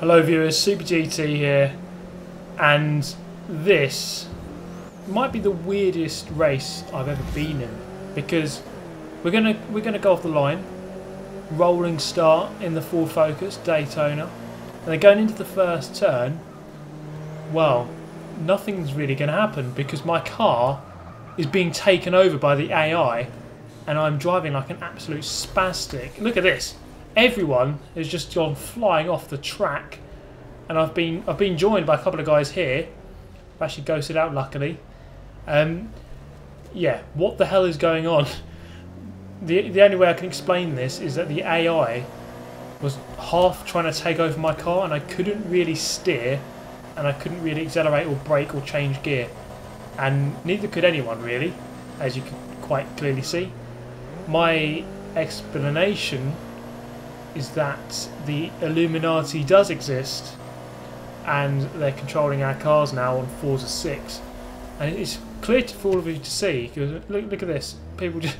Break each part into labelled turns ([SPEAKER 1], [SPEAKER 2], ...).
[SPEAKER 1] Hello viewers, Super GT here, and this might be the weirdest race I've ever been in, because we're gonna go off the line, rolling start in the Ford Focus Daytona, and then going into the first turn. Well, nothing's really going to happen because my car is being taken over by the AI, and I'm driving like an absolute spastic. Look at this. Everyone has just gone flying off the track, and I've been joined by a couple of guys here. I've actually ghosted out, luckily. Yeah, what the hell is going on? The only way I can explain this is that the AI was half trying to take over my car, and I couldn't really steer, and I couldn't really accelerate or brake or change gear, and neither could anyone really, as you can quite clearly see. My explanation is that the Illuminati does exist, and they're controlling our cars now on Forza 6, and it's clear for all of you to see. Because look at this, people just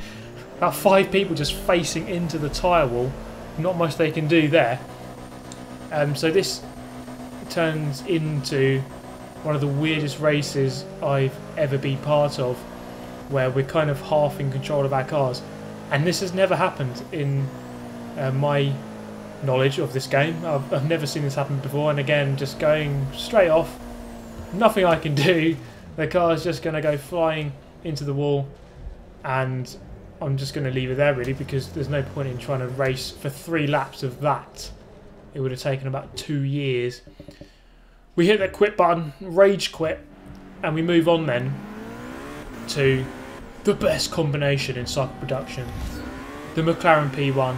[SPEAKER 1] about 5 people just facing into the tyre wall. Not much they can do there. So this turns into one of the weirdest races I've ever been part of, where we're kind of half in control of our cars, and this has never happened in my knowledge of this game. I've never seen this happen before, and again, just going straight off, nothing I can do. The car is just going to go flying into the wall, and I'm just going to leave it there really, because there's no point in trying to race for 3 laps of that. It would have taken about 2 years. We hit that quit button, rage quit, and we move on then to the best combination in cycle production, the McLaren P1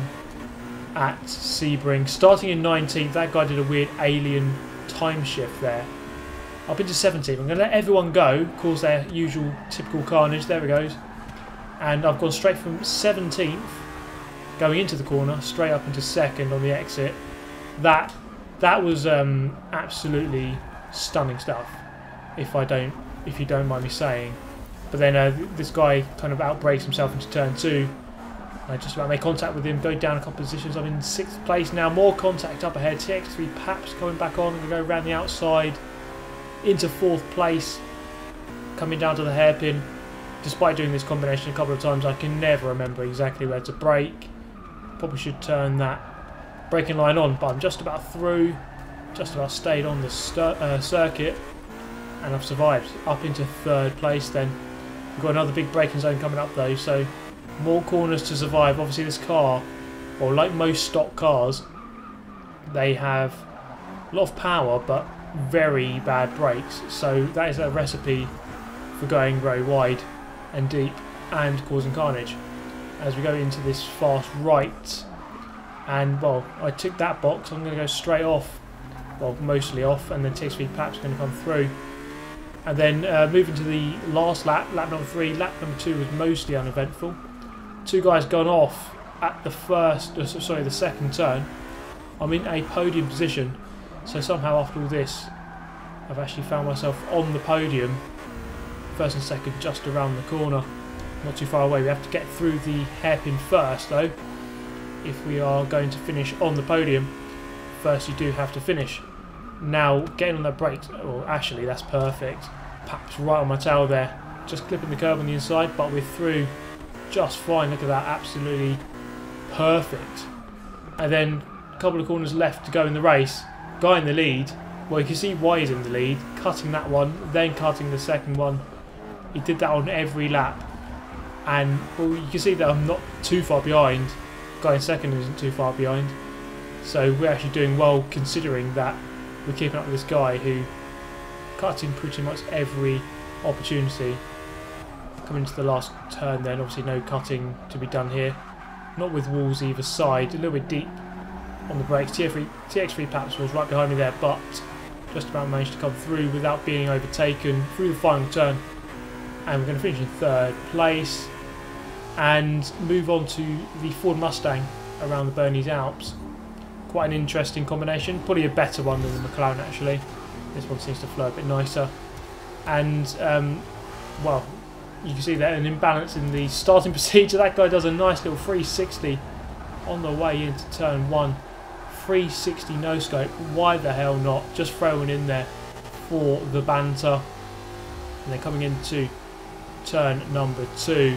[SPEAKER 1] at Sebring. Starting in 19th, that guy did a weird alien time shift there. Up into 17th. I'm going to let everyone go, cause their usual typical carnage. There it goes. And I've gone straight from 17th, going into the corner, straight up into 2nd on the exit. That was absolutely stunning stuff, if you don't mind me saying. But then this guy kind of outbrakes himself into turn 2. I just about make contact with him, go down a couple of positions. I'm in 6th place now, more contact up ahead. TX3 Paps coming back on, and we go around the outside into 4th place, coming down to the hairpin. Despite doing this combination a couple of times, I can never remember exactly where to brake. Probably should turn that braking line on, but I'm just about through, just about stayed on the circuit, and I've survived up into 3rd place. Then we've got another big braking zone coming up though, so more corners to survive. Obviously this car, or like most stock cars, they have a lot of power but very bad brakes, so that is a recipe for going very wide and deep and causing carnage. As we go into this fast right, and well, I ticked that box, I'm going to go straight off, well mostly off, and then TX3 Pap's going to come through. And then moving to the last lap, lap number 3. Lap number 2 was mostly uneventful. 2 guys gone off at the second turn. I'm in a podium position, so somehow after all this, I've actually found myself on the podium. 1st and 2nd just around the corner, not too far away. We have to get through the hairpin first though, if we are going to finish on the podium. First you do have to finish. Now getting on that brake, oh actually that's perfect. Paps right on my tail there, just clipping the curb on the inside, but we're through just fine. Look at that, absolutely perfect. And then a couple of corners left to go in the race. Guy in the lead, well you can see why he's in the lead, cutting that one, then cutting the second one. He did that on every lap, and well, you can see that I'm not too far behind. Guy in 2nd isn't too far behind, so we're actually doing well considering that we're keeping up with this guy who cut in pretty much every opportunity. Coming into the last turn then, obviously no cutting to be done here, not with walls either side, a little bit deep on the brakes. TX3 Paps was right behind me there, but just about managed to come through without being overtaken through the final turn. And we're going to finish in 3rd place and move on to the Ford Mustang around the Bernese Alps. Quite an interesting combination, probably a better one than the McLaren actually. This one seems to flow a bit nicer. And well, you can see there an imbalance in the starting procedure. That guy does a nice little 360 on the way into turn 1. 360 no scope. Why the hell not? Just throwing in there for the banter. And then coming into turn number 2,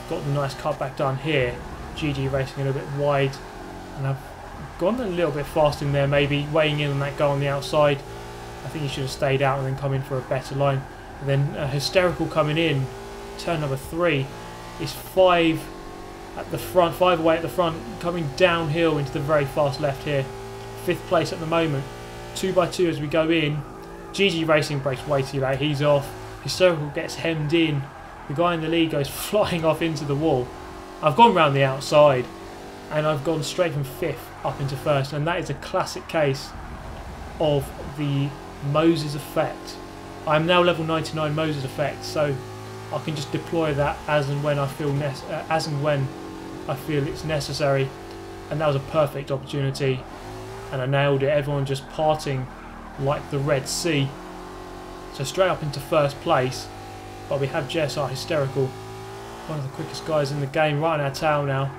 [SPEAKER 1] got the nice cutback done here. GG racing a little bit wide, and I've gone a little bit fast in there, maybe weighing in on that guy on the outside. I think he should have stayed out and then come in for a better line. And then Hysterical coming in, turn number 3, is 5 at the front, 5 away at the front, coming downhill into the very fast left here. 5th place at the moment, 2x2 as we go in. GG Racing brakes way too late, he's off. Hysterical gets hemmed in. The guy in the lead goes flying off into the wall. I've gone round the outside and I've gone straight from 5th up into 1st, and that is a classic case of the Moses effect. I'm now level 99 Moses effect, so I can just deploy that as and when I feel it's necessary, and that was a perfect opportunity and I nailed it. Everyone just parting like the Red Sea. So straight up into 1st place, but we have JSR Hysterical, one of the quickest guys in the game, right on our tail now,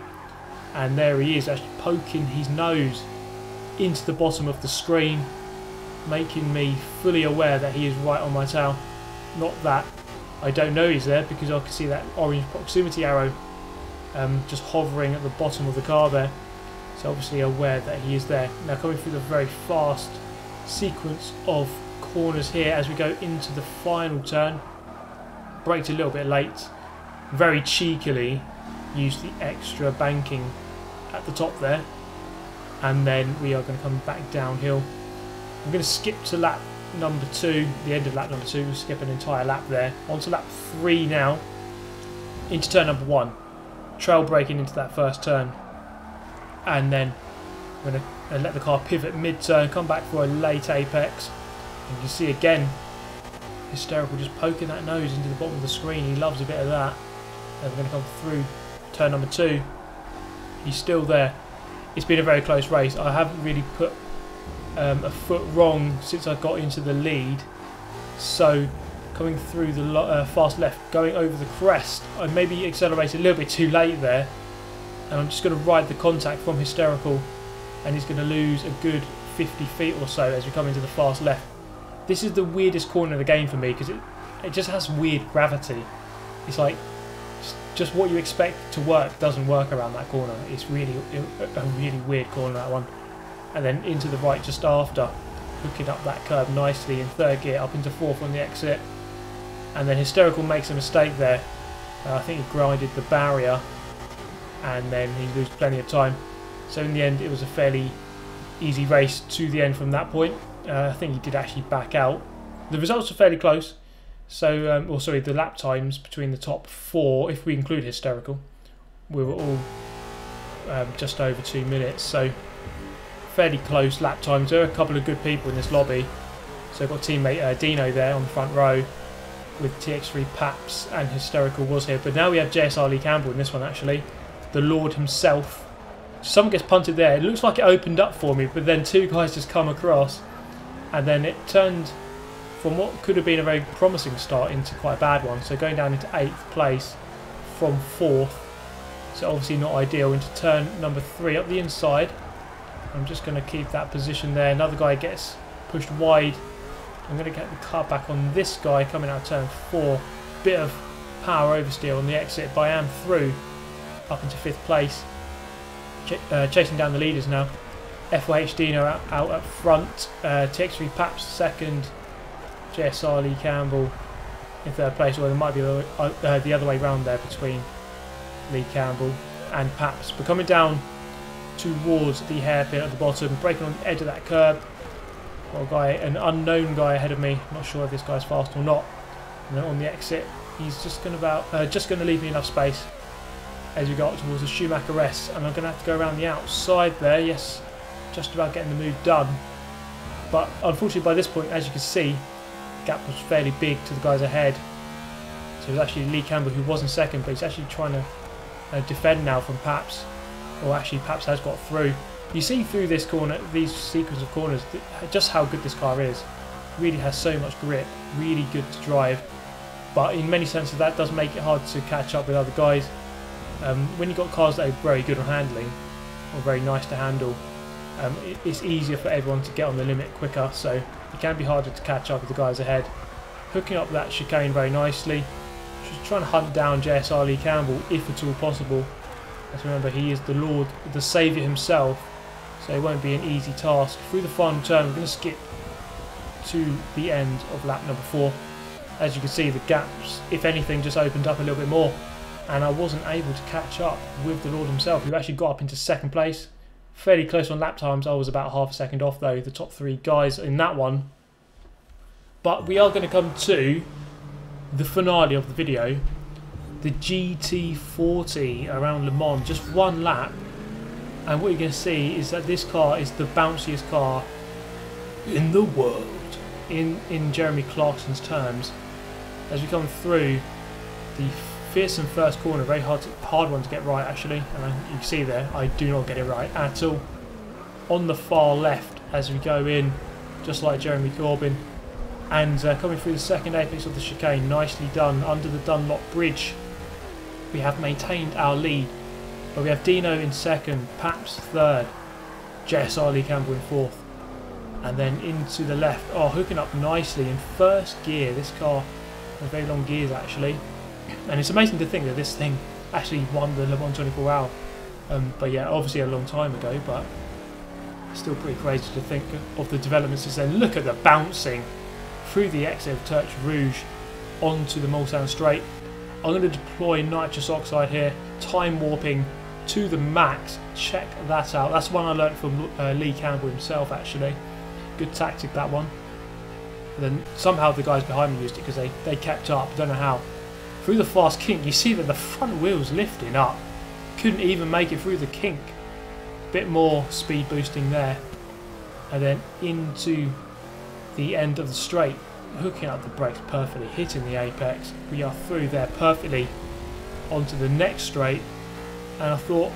[SPEAKER 1] and there he is, actually poking his nose into the bottom of the screen, making me fully aware that he is right on my tail. Not that I don't know he's there, because I can see that orange proximity arrow just hovering at the bottom of the car there, so obviously aware that he is there. Now coming through the very fast sequence of corners here as we go into the final turn, braked a little bit late, very cheekily used the extra banking at the top there, and then we are going to come back downhill. I'm going to skip to lap number 2, the end of lap number 2, we'll skip an entire lap there, on to lap 3 now, into turn number 1, trail braking into that first turn, and then I'm going to let the car pivot mid-turn, come back for a late apex, and you can see again Hysterical just poking that nose into the bottom of the screen. He loves a bit of that. And we're going to come through turn number 2. He's still there. It's been a very close race. I haven't really put a foot wrong since I got into the lead. So coming through the fast left, going over the crest, I maybe accelerated a little bit too late there. And I'm just going to ride the contact from Hysterical, and he's going to lose a good 50 feet or so as we come into the fast left. This is the weirdest corner of the game for me, because it just has weird gravity. It's like just what you expect to work doesn't work around that corner. It's really a really weird corner, that one. And then into the right just after, hooking up that curve nicely in 3rd gear, up into 4th on the exit. And then Hysterical makes a mistake there. I think he grinded the barrier, and then he loses plenty of time. So in the end it was a fairly easy race to the end from that point. I think he did actually back out. The results are fairly close. So, the lap times between the top 4, if we include Hysterical, we were all just over 2 minutes. So fairly close lap times. There are a couple of good people in this lobby. So I've got teammate Dino there on the front row with TX3 Paps, and Hysterical was here. But now we have JSR Lee Campbell in this one, actually. The Lord himself. Someone gets punted there. It looks like it opened up for me, but then 2 guys just come across. And then it turned from what could have been a very promising start into quite a bad one. So going down into 8th place from 4th. So obviously not ideal. Into turn number 3 up the inside. I'm just going to keep that position there. Another guy gets pushed wide. I'm going to get the car back on this guy coming out of turn 4. Bit of power oversteer on the exit, but I am through up into 5th place. Chasing down the leaders now. F4H Dino out up front, TX3 Paps 2nd, JSR Lee Campbell in 3rd place, or there might be the other way round there between Lee Campbell and Paps. But coming down towards the hairpin at the bottom, braking on the edge of that curb. Got a guy, an unknown guy ahead of me, not sure if this guy's fast or not. And then on the exit, he's just going to leave me enough space as we go up towards the Schumacher S, and I'm going to have to go around the outside there. Yes, just about getting the move done, but unfortunately by this point, as you can see, the gap was fairly big to the guys ahead. So it was actually Lee Campbell who was in 2nd, but he's actually trying to defend now from Paps, or actually Paps has got through. You see through this corner, these sequence of corners, just how good this car is. Really has so much grip, really good to drive, but in many senses that does make it hard to catch up with other guys. When you've got cars that are very good on handling, or very nice to handle, It's easier for everyone to get on the limit quicker, so it can be harder to catch up with the guys ahead. Hooking up that chicane very nicely, just trying to hunt down JSR Lee Campbell if at all possible. Let's remember, he is the Lord, the Saviour himself, so it won't be an easy task. Through the final turn, we're going to skip to the end of lap number 4. As you can see, the gaps, if anything, just opened up a little bit more, and I wasn't able to catch up with the Lord himself, who actually got up into 2nd place. Fairly close on lap times. I was about half a second off though, the top 3 guys in that one. But we are going to come to the finale of the video, the GT40 around Le Mans, just 1 lap. And what you're going to see is that this car is the bounciest car in the world, in Jeremy Clarkson's terms. As we come through the fearsome first corner, very hard one to get right actually, and you can see there I do not get it right at all. On the far left as we go in, just like Jeremy Corbyn, and coming through the second apex of the chicane, nicely done under the Dunlop Bridge. We have maintained our lead, but we have Dino in 2nd, Paps 3rd, JSR Lee Campbell in 4th, and then into the left, hooking up nicely in 1st gear. This car has very long gears actually. And it's amazing to think that this thing actually won the Le Mans 24 Hour. But yeah, obviously a long time ago, but still pretty crazy to think of the developments since then. Look at the bouncing through the exit of Turch Rouge onto the Mulsanne Straight. I'm going to deploy nitrous oxide here, time warping to the max. Check that out. That's one I learnt from Lee Campbell himself actually. Good tactic, that one. And then somehow the guys behind me used it because they kept up, don't know how. Through the fast kink, you see that the front wheel's lifting up. Couldn't even make it through the kink. Bit more speed boosting there. And then into the end of the straight, hooking up the brakes perfectly, hitting the apex. We are through there perfectly onto the next straight. And I thought,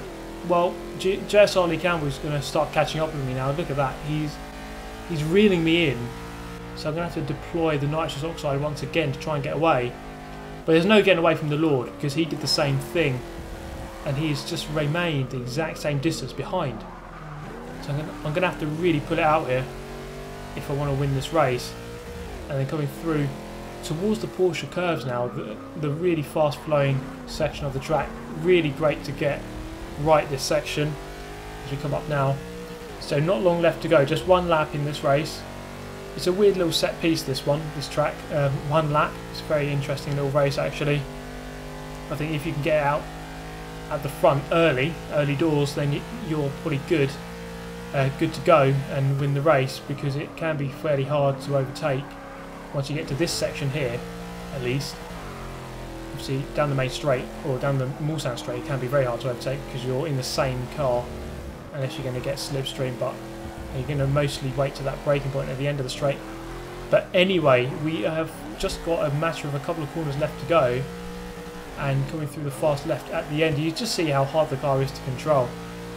[SPEAKER 1] well, JSR Lee Campbell's going to start catching up with me now. Look at that. He's reeling me in. So I'm going to have to deploy the nitrous oxide once again to try and get away. But there's no getting away from the Lord because he did the same thing, and he's just remained the exact same distance behind. So I'm going to have to really pull it out here if I want to win this race. And then coming through towards the Porsche curves now, the really fast flowing section of the track. Really great to get right this section as we come up now. So not long left to go, just 1 lap in this race. It's a weird little set piece, this track. 1 lap. It's a very interesting little race actually. I think if you can get out at the front early doors, then you're probably good to go and win the race, because it can be fairly hard to overtake once you get to this section here, at least. Obviously down the main straight or down the Mulsanne Straight it can be very hard to overtake because you're in the same car, unless you're going to get slipstream, but you're going to mostly wait to that braking point at the end of the straight. But anyway, we have just got a matter of a couple of corners left to go, and coming through the fast left at the end, you just see how hard the car is to control.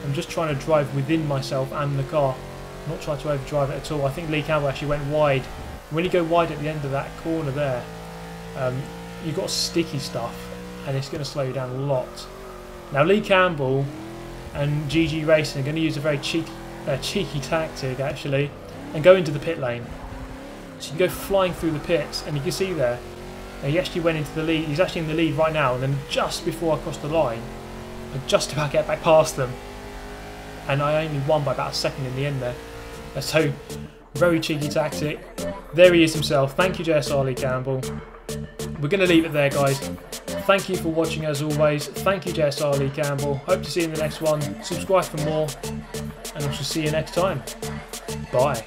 [SPEAKER 1] I'm just trying to drive within myself and the car, not trying to overdrive it at all. I think Lee Campbell actually went wide. When you go wide at the end of that corner there, you've got sticky stuff and it's going to slow you down a lot. Now Lee Campbell and GG Racing are going to use a very cheeky tactic actually, and go into the pit lane. So you go flying through the pits, and you can see there, he actually went into the lead. He's actually in the lead right now, and then just before I crossed the line, I just about get back past them, and I only won by about a second in the end there. So very cheeky tactic. There he is himself. Thank you, JSR Lee Campbell. We're going to leave it there, guys. Thank you for watching as always. Thank you, JSR Lee Campbell. Hope to see you in the next one. Subscribe for more, and I shall see you next time. Bye.